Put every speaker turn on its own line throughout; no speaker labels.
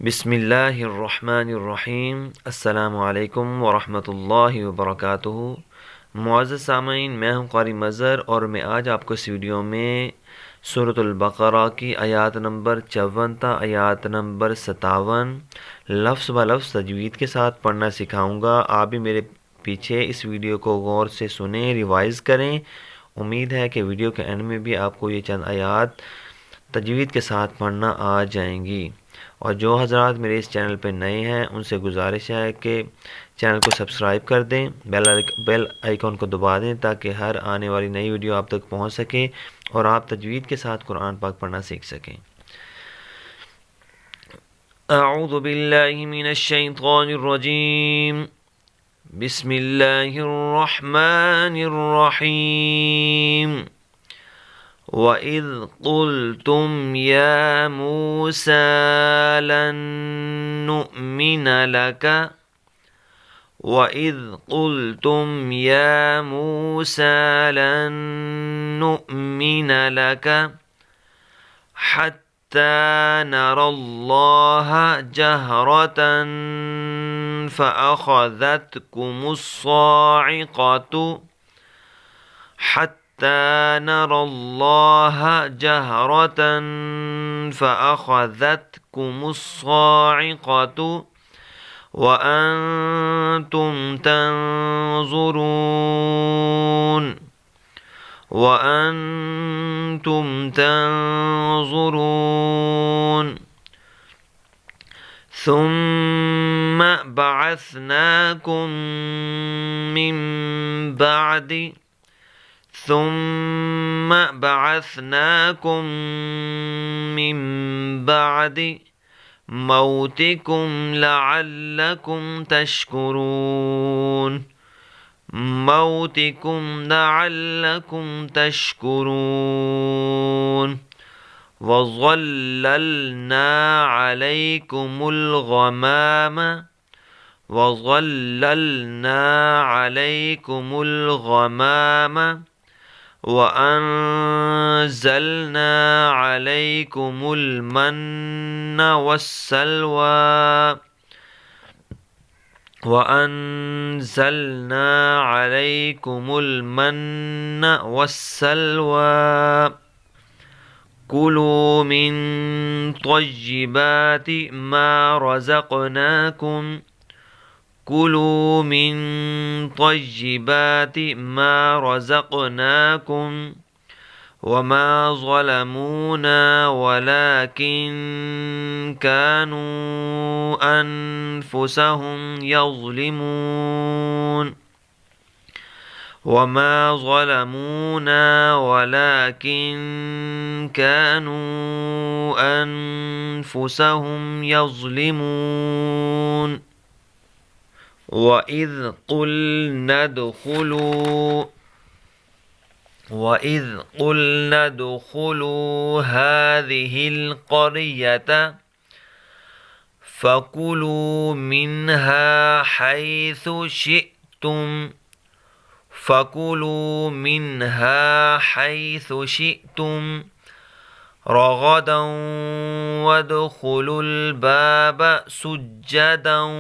बिस्मिल्लाहिर्रहमानिर्रहीम। अस्सलामु अलैकुम वरहमतुल्लाहि वबरकातुहू। मुअज़्ज़ज़ सामीन, मैं हूँ क़ारी मज़हर और मैं आज आपको इस वीडियो में सूरतुल बक़रा की आयत नंबर 54 था आयत नंबर 57 लफ्ज़ ब लफ्ज़ तजवीद के साथ पढ़ना सिखाऊँगा। आप भी मेरे पीछे इस वीडियो को गौर से सुनें, रिवाइज़ करें। उम्मीद है कि वीडियो के एंड में भी आपको ये चंद आयत तजवीद के साथ पढ़ना आ जाएंगी। और जो हज़रात मेरे इस चैनल पर नए हैं उनसे गुजारिश है कि चैनल को सब्सक्राइब कर दें, बेल आइकॉन को दबा दें ताकि हर आने वाली नई वीडियो आप तक पहुंच सके और आप तजवीद के साथ कुरान पाक पढ़ना सीख सकें। अऊज़ु बिल्लाहि मिनश शैतानिर रजीम। बिस्मिल्लाहिर रहमानिर रहीम। वइज़ क़ुल्तुम या मूसा लन नुअ्मिन लक वइज़ क़ुल्तुम या मूसा लन नुअ्मिन लक हत्ता नरल्लाह जहरतन फ़अख़ज़तकुमुस्साइक़तु नरल्लाह जहरतन फ़अख़ज़तकुमुस्साइक़तु वअन्तुम तंज़ुरून सुम्मा बअस्नाकुम मिन बअदि मौतिकुम लअल्लकुम तशकुरून वज़ल्ललना अलैकुमुल गमाम वअन्ज़लना अलैकुमुल मन्न वस्सलवा कुलू मिन तय्यिबाति मा रज़क़नाकुम वमा ज़लमूना वलाकिन कानू अनफुसहुम यज़लिमून। वइज़ क़ुल्ना उदख़ुलू हाज़िहिल क़रयत फ़कुलू मिन्हा हैथु शिअ्तुम रग़दन वदख़ुलुल बाब सुज्जदन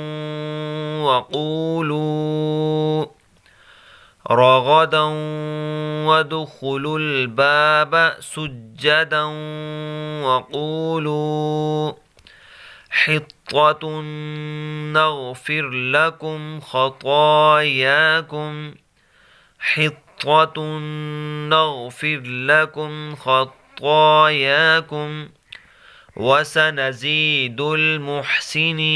वक़ूलू हित्ततुन नग़फ़िर लकुम ख़तायाकुम वसनज़ीदुल मुहसिनीन।